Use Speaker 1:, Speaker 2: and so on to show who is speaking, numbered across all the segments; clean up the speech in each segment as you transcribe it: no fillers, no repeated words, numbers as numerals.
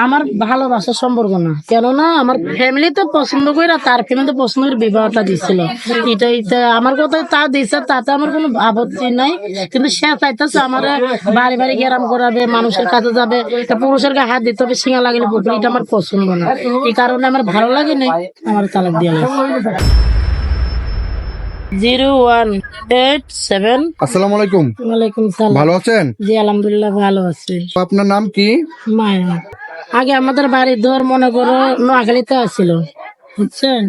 Speaker 1: আমার ভালোবাসার সম্পর্ক না, কেননা আমার ফ্যামিলি তো পছন্দ করে, তার ফ্যামিলি তো পছন্দ করে বিবাহটা দিছিল। এটাই আমার কথাই তা দিছে, তাতে আমার কোনো আপত্তি নাই। কিন্তু সে চাইতেছে আমার বাড়ি বাড়ি গেরাম করাবে, মানুষের কাছে যাবে, পুরুষের গায়ে হাত দিতে হবে, সিঙ্গা লাগলে পুকুর, এটা আমার পছন্দ না। এই কারণে আমার ভালো লাগে না, আমার তালাক দিয়ে লাগছে। 0187।
Speaker 2: আসসালামু আলাইকুম।
Speaker 1: ওয়ালাইকুম সালাম।
Speaker 2: ভালো আছেন?
Speaker 1: জি আলহামদুলিল্লাহ ভালো আছি।
Speaker 2: আপনার নাম কি?
Speaker 1: মায়া। আগে আমাদের বাড়ির ধর মনে করো নোয়াখালীতে আসছিল, বুঝছেন?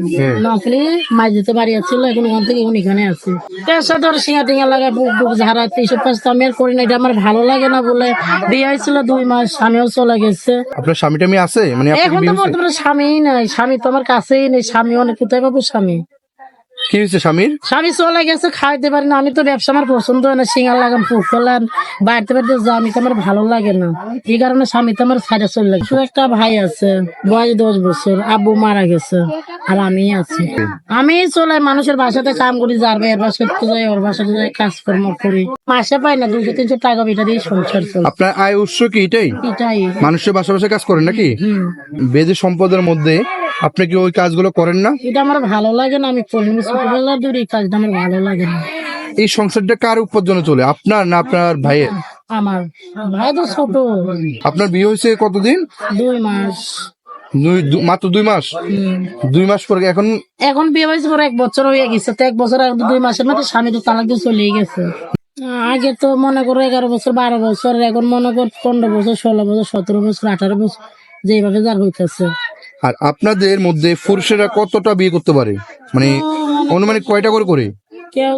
Speaker 1: নোয়াখালী মাঝিতে বাড়ি আছিল, এখন ওখান থেকে এখন এখানে আছে। পেশা ধর সিঙা টিঙা লাগা, বুক বুক ঝাড়া, এইসব কাজ তো আমি আর করি না। এটা আমার ভালো লাগে না বলে বিয়ে হয়েছিল 2 মাস, স্বামীও চলে গেছে।
Speaker 2: আপনার স্বামী টামি আছে? মানে আপনার
Speaker 1: এখন
Speaker 2: কি
Speaker 1: তো
Speaker 2: হয়েছে?
Speaker 1: বর্তমানে স্বামীই নাই, স্বামী তো আমার কাছেই নেই। স্বামী অনেক কোথায় পাবো স্বামী?
Speaker 2: কি হয়েছে স্বামীর?
Speaker 1: স্বামী চলে গেছে, খাইতে পারি না। আমি তো ব্যবসা আমার পছন্দ হয় না, সিঙ্গার লাগান ফুক ফেলান বাড়িতে বাড়িতে যা, আমি তো আমার ভালো লাগে না। এই কারণে স্বামী তো আমার সাইডে চলে লাগে। শুধু একটা ভাই আছে, বয়স 10 বছর, আব্বু মারা গেছে, আর আমি আছি। আমি চলে মানুষের বাসাতে কাম করি, যার এর বাসাতে যাই, ওর বাসাতে যাই, কাজকর্ম করি। মাসে পাই না 200-300 টাকা, এটা দিয়ে সংসার চলে।
Speaker 2: আপনার আয় উৎস কি এটাই?
Speaker 1: এটাই।
Speaker 2: মানুষের বাসা বাসা কাজ করেন নাকি? বেদে সম্পদের মধ্যে আপনি কি ওই কাজগুলো করেন না?
Speaker 1: এটা আমার ভালো লাগে না, আমি করি না। ছোটবেলা ধরে এই কাজটা আমার ভালো লাগে না।
Speaker 2: এই সংসারটা কার উপার্জনে চলে, আপনার না আপনার ভাইয়ের?
Speaker 1: আমার ভাই তো ছোট।
Speaker 2: আপনার বিয়ে হয়েছে কতদিন?
Speaker 1: 2 মাস।
Speaker 2: মাত্র 2 মাস? 2 মাস পরে এখন?
Speaker 1: এখন বিয়ে হয়েছে পরে 1 বছর হয়ে গেছে। তো 1 বছর আর 2 মাসের মধ্যে স্বামী তো তালাক দিয়ে চলেই গেছে। আগে তো মনে করো 11 বছর 12 বছর, এখন মনে কর 15 বছর 16 বছর 17 বছর 18 বছর, যেভাবে যার হইতেছে।
Speaker 2: আর আপনাদের মধ্যে পুরুষেরা কতটা বিয়ে করতে পারে, মানে অনুমানিক কয়টা করে?
Speaker 1: কেউ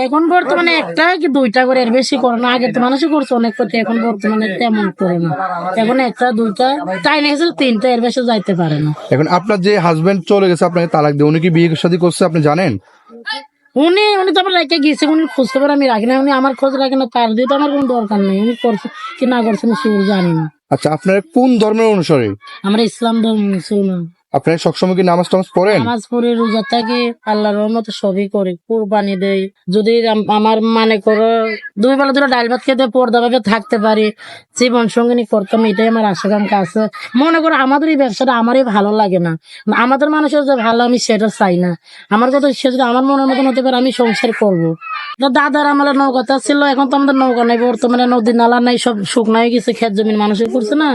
Speaker 1: এখন বর্তমানে 1টা কি 2টা করে, এর বেশি করে না। আগে তো মানুষই করছে অনেক করতে, এখন বর্তমানে তেমন করে না। এখন 1টা 2টা তাই না, 3টা, এর বেশি যাইতে পারে না।
Speaker 2: এখন আপনার যে হাজবেন্ড চলে গেছে আপনাকে তালাক দিয়ে, উনি কি বিয়ে শাদী করছে আপনি জানেন?
Speaker 1: উনি তো আমার রেখে গিয়েছে, উনি খোঁজ খবর আমি রাখি না, উনি আমার খোঁজ রাখে না। তার দিয়ে তো আমার কোনো দরকার নেই, উনি করছে কি না করছে আমি সেগুলো জানি না।
Speaker 2: আচ্ছা, আপনার কোন ধর্মের অনুসারে?
Speaker 1: আমরা ইসলাম ধর্ম মুসলমান।
Speaker 2: আপনার সবসময় কি নামাজ টামাজ পড়েন?
Speaker 1: নামাজ পড়ে রোজা থাকি, আল্লাহর রহমতে সবই করি, কুরবানি দেই। যদি আমার মানে করো 2 বেলা ধরে ডাল ভাত খেতে পর্দা ভাবে থাকতে পারি, জীবন সঙ্গিনী করতাম, এটাই আমার আশাকাঙ্ক্ষা আছে। মনে করো আমাদের এই ব্যবসাটা আমারই ভালো লাগে না, আমাদের মানুষের যে ভালো আমি সেটা চাই না। আমার কথা সে যদি আমার মনের মতন হতে পারে, আমি সংসার করবো। দাদার আমলে নৌকাটা ছিল, এখন তো আমাদের নৌকা নাই, বর্তমানে নদী নালা নাই, সব শুকনো হয়ে গেছে, ক্ষেত জমিন মানুষের করছে না।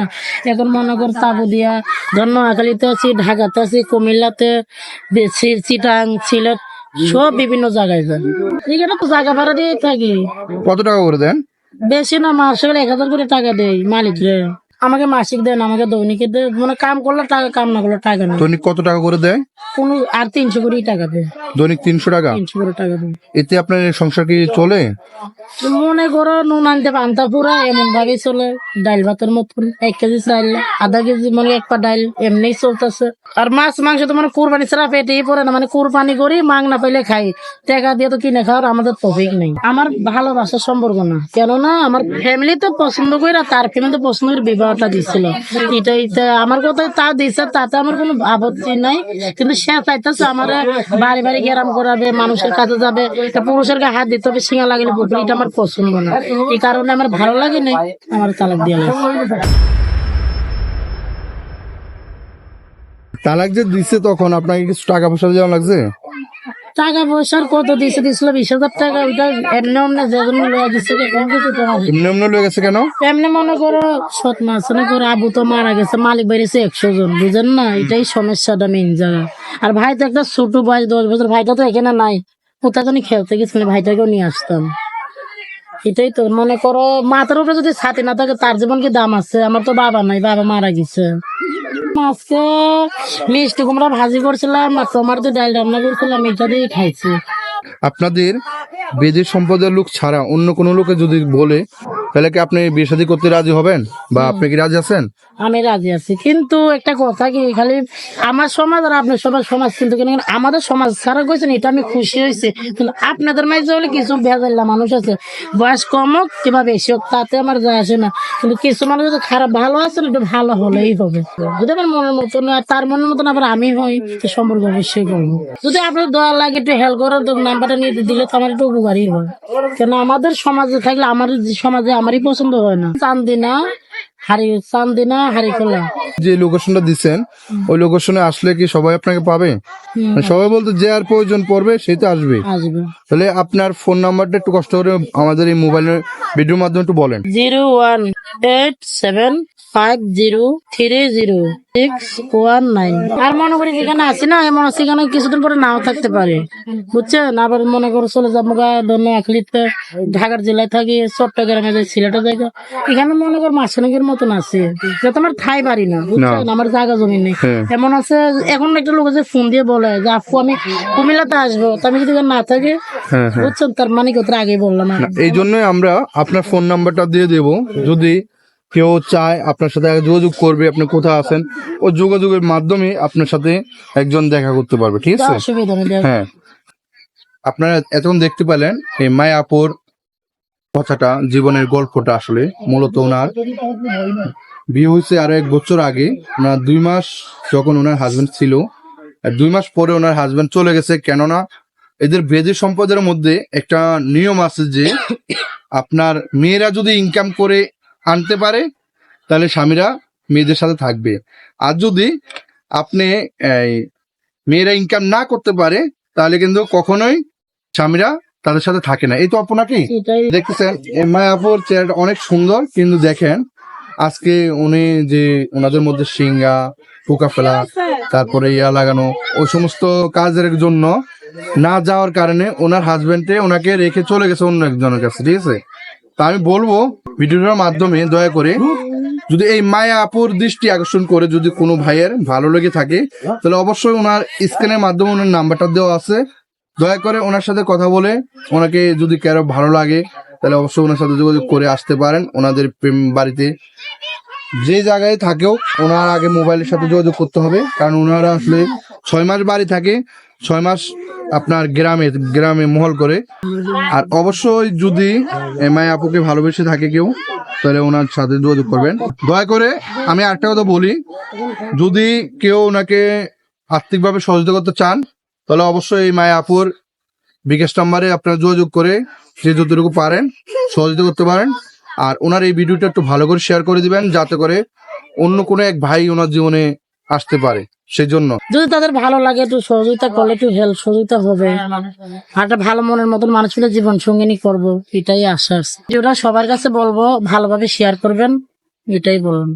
Speaker 1: এখন মনে কর তাবু দিয়া ধর নোয়াখালীতে আছি, ঢাকাতে আছি, কুমিল্লাতে, চিটাং, সিলেট, সব বিভিন্ন জায়গায় যায়। এখানে তো জায়গা ভাড়া দিয়ে থাকি।
Speaker 2: কত টাকা করে দেন?
Speaker 1: বেশি না, মাসে 1000 করে টাকা দেয় মালিক রে। আমাকে মাসিক দেন, আমাকে দৈনিকে দেয়। মানে কাম করলে টাকা, কাম না করলে টাকা নেই।
Speaker 2: দৈনিক কত টাকা করে দেয়?
Speaker 1: কোনো আর 300 করে টাকা দেয়।
Speaker 2: দৈনিক 300 টাকা?
Speaker 1: 300 করে টাকা দেয়।
Speaker 2: এতে আপনার সংসার কি চলে?
Speaker 1: মনে করো নুন আনতে পান্তা পুরা এমন ভাবে চলে, ডাল ভাতের মতন। 1 কেজি চাল, আধা কেজি মানে 1 পা ডাল, এমনি চলতেছে। আর মাছ মাংস তো মানে কোরবানি ছাড়া পেটেই পড়ে না, মানে কোরবানি করি, মাং না পাইলে খাই, টাকা দিয়ে তো কিনে খাওয়ার আমাদের তফিক নেই। আমার ভালোবাসার সম্পর্ক না, কেননা আমার ফ্যামিলি তো পছন্দ করে, তার ফ্যামিলি তো পছন্দ করে বিবাহটা দিছিল। এটাই আমার কথাই তা দিছে, তাতে আমার কোনো আপত্তি নাই। কিন্তু সে চাইতেছে আমার বাড়ি বাড়ি গেরাম করাবে, মানুষের কাছে যাবে, পুরুষের গায়ে হাত দিতে হবে, সিঙ্গা লাগলে পুকুর, এটা আমার পছন্দ না। এই কারণে আমার ভালো লাগে না, আমার তালাক দিয়ে লাগছে।
Speaker 2: তালাক যে দিচ্ছে তখন আপনাকে কিছু টাকা পয়সা দেওয়া লাগছে?
Speaker 1: টাকা পয়সার কত দিছিল 20,000 টাকা। ওইটা এমনি অমনি যে জন্য লয়ে দিচ্ছে,
Speaker 2: এমনি লয়ে গেছে কেন?
Speaker 1: এমনি মনে করো সৎ মাস না করে আবু তো মারা গেছে, মালিক বেরিয়েছে 100 জন, বুঝেন না? এটাই সমস্যাটা মেইন জায়গা। আর ভাই তো একটা ছোট বয়স 10 বছর, ভাইটা তো এখানে নাই, কোথায় জানি খেলতে গেছিল, ভাইটাকেও নিয়ে আসতাম। এটাই তো মনে করো, মাথার উপরে যদি ছাতি না থাকে তার জীবন কি দাম আছে? আমার তো বাবা নাই, বাবা মারা গেছে। আজকে মিষ্টি কুমড়া ভাজি করছিলাম আর টমাটো দিয়ে ডাল রান্না করছিলাম, এটা দিয়ে খাইছি।
Speaker 2: আপনাদের বেদের সম্প্রদায়ের লোক ছাড়া অন্য কোনো লোকে যদি বলে তাহলে কি আপনি বিয়ে শাদী করতে রাজি হবেন, বা আপনি কি রাজি আছেন?
Speaker 1: আমি রাজি আছি, কিন্তু একটা কথা কি, খালি আমার সমাজ আর আপনার সমাজ কিন্তু আমাদের সমাজ ছাড়া গেছেন, এটা আমি খুশি হয়েছি। কিন্তু আপনাদের মাঝে হলে কিছু ভেজাল্লা মানুষ আছে, বয়স কম হোক কিংবা বেশি হোক, তাতে আমার যায় আসে না। কিন্তু কিছু মানুষ যদি খারাপ ভালো আছে, একটু ভালো হলেই হবে। যদি আমার মনের মতন আর তার মনের মতন আবার আমি হই, তো সম্পর্ক অবশ্যই করবো। যদি আপনার দয়া লাগে একটু হেল্প করার নাম্বারটা নিয়ে দিলে তো আমার একটু উপকারই হয়। কেন আমাদের সমাজে থাকলে, আমার সমাজে আমারই পছন্দ হয় না। চান্দিনা হারিখোলা।
Speaker 2: যে লোকেশনটা দিচ্ছেন ওই লোকেশনে আসলে কি সবাই আপনাকে পাবে? মানে সবাই বলতে যে আর প্রয়োজন পড়বে সেই তো আসবে।
Speaker 1: আসবে।
Speaker 2: তাহলে আপনার ফোন নাম্বারটা একটু কষ্ট করে আমাদের এই মোবাইলের ভিডিওর মাধ্যমে একটু বলেন।
Speaker 1: 01875030619। আর মনে করি যেখানে আছি না এমন আছে এখানে কিছুদিন পরে নাও থাকতে পারে, বুঝছেন। আবার মনে করো চলে যাবো ধন্য আখলিতে, ঢাকার জেলায় থাকি, চট্টগ্রামে যাই, সিলেটে যাই, এখানে মনে করো মাসখানেকের মতন আছে। যাতে আমার ঠাই বাড়ি না, বুঝছেন, আমার জায়গা জমি নেই। এমন আছে এখন একটা লোক আছে ফোন দিয়ে বলে যে আপু আমি কুমিল্লাতে আসবো, তো আমি যদি এখানে না থাকি, বুঝছেন, তার মানে কথা আগে বললাম না।
Speaker 2: এই জন্যই আমরা আপনার ফোন নাম্বারটা দিয়ে দেব, যদি কেউ চায় আপনার সাথে যোগাযোগ করবে, আপনি কোথায় আছেন, ও যোগাযোগের মাধ্যমে আপনার সাথে একজন দেখা করতে পারবে, ঠিক আছে?
Speaker 1: অসুবিধা নেই।
Speaker 2: হ্যাঁ, আপনারা এতক্ষণ দেখতে পেলেন এই মায়াপুর কথাটা, জীবনের গল্পটা। আসলে মূলত ওনার বিয়ে হয়েছে আরো 1 বছর আগে। ওনার 2 মাস যখন ওনার হাজবেন্ড ছিল, আর 2 মাস পরে ওনার হাজবেন্ড চলে গেছে। কেননা এদের বেদি সম্পদের মধ্যে একটা নিয়ম আছে যে আপনার মেয়েরা যদি ইনকাম করে আনতে পারে তাহলে স্বামীরা মেয়েদের সাথে থাকবে, আর যদি আপনি মেয়েরা ইনকাম না করতে পারে তাহলে কিন্তু কখনোই স্বামীরা তাদের সাথে থাকে না। এই তো আপু নাকি দেখতেছেন এই মায়াপুর চেহারাটা অনেক সুন্দর, কিন্তু দেখেন আজকে উনি যে ওনাদের মধ্যে সিঙ্গা পোকা ফেলা, তারপরে ইয়া লাগানো, ওই সমস্ত কাজের জন্য না যাওয়ার কারণে ওনার হাজবেন্ডে ওনাকে রেখে চলে গেছে অন্য একজনের কাছে, ঠিক আছে? তা আমি বলবো ভিডিওটার মাধ্যমে দয়া করে যদি এই মায়া আপুর দৃষ্টি আকর্ষণ করে যদি কোনো ভাইয়ের ভালো লেগে থাকে তাহলে অবশ্যই ওনার স্ক্রিনের মাধ্যমে ওনার নাম্বারটা দেওয়া আছে, দয়া করে ওনার সাথে কথা বলে ওনাকে যদি কারো ভালো লাগে তাহলে অবশ্যই ওনার সাথে যোগাযোগ করে আসতে পারেন। ওনাদের প্রেম বাড়িতে যে জায়গায় থাকেও ওনার আগে মোবাইলের সাথে যোগাযোগ করতে হবে, কারণ ওনারা আসলে 6 মাস বাড়ি থাকে, 6 মাস আপনার গ্রামে মহল করে। আর অবশ্যই যদি এমআই আপুকে ভালোবেসে থাকে কেউ তাহলে ওনার সাথে যোগাযোগ করবেন। দয়া করে আমি আরেকটা কথা বলি, যদি কেউ ওনাকে আর্থিকভাবে সহযোগিতা করতে চান তাহলে অবশ্যই এই মায়া আপুর বিকাশ নাম্বারে আপনারা যোগাযোগ করে যে যতটুকু পারেন সহযোগিতা করতে পারেন। আর ওনার এই ভিডিওটা একটু ভালো করে শেয়ার করে দিবেন, যাতে করে অন্য কোনো এক ভাই ওনার জীবনে আসতে পারে। সেই জন্য
Speaker 1: যদি তাদের ভালো লাগে একটু সহযোগিতা করলে একটু হেল্প সহযোগিতা হবে, আর একটা ভালো মনের মতন মানুষ পেলে জীবন সঙ্গিনী করবো, এটাই আশ্বাস। যেটা সবার কাছে বলবো ভালোভাবে শেয়ার করবেন, এটাই বলুন।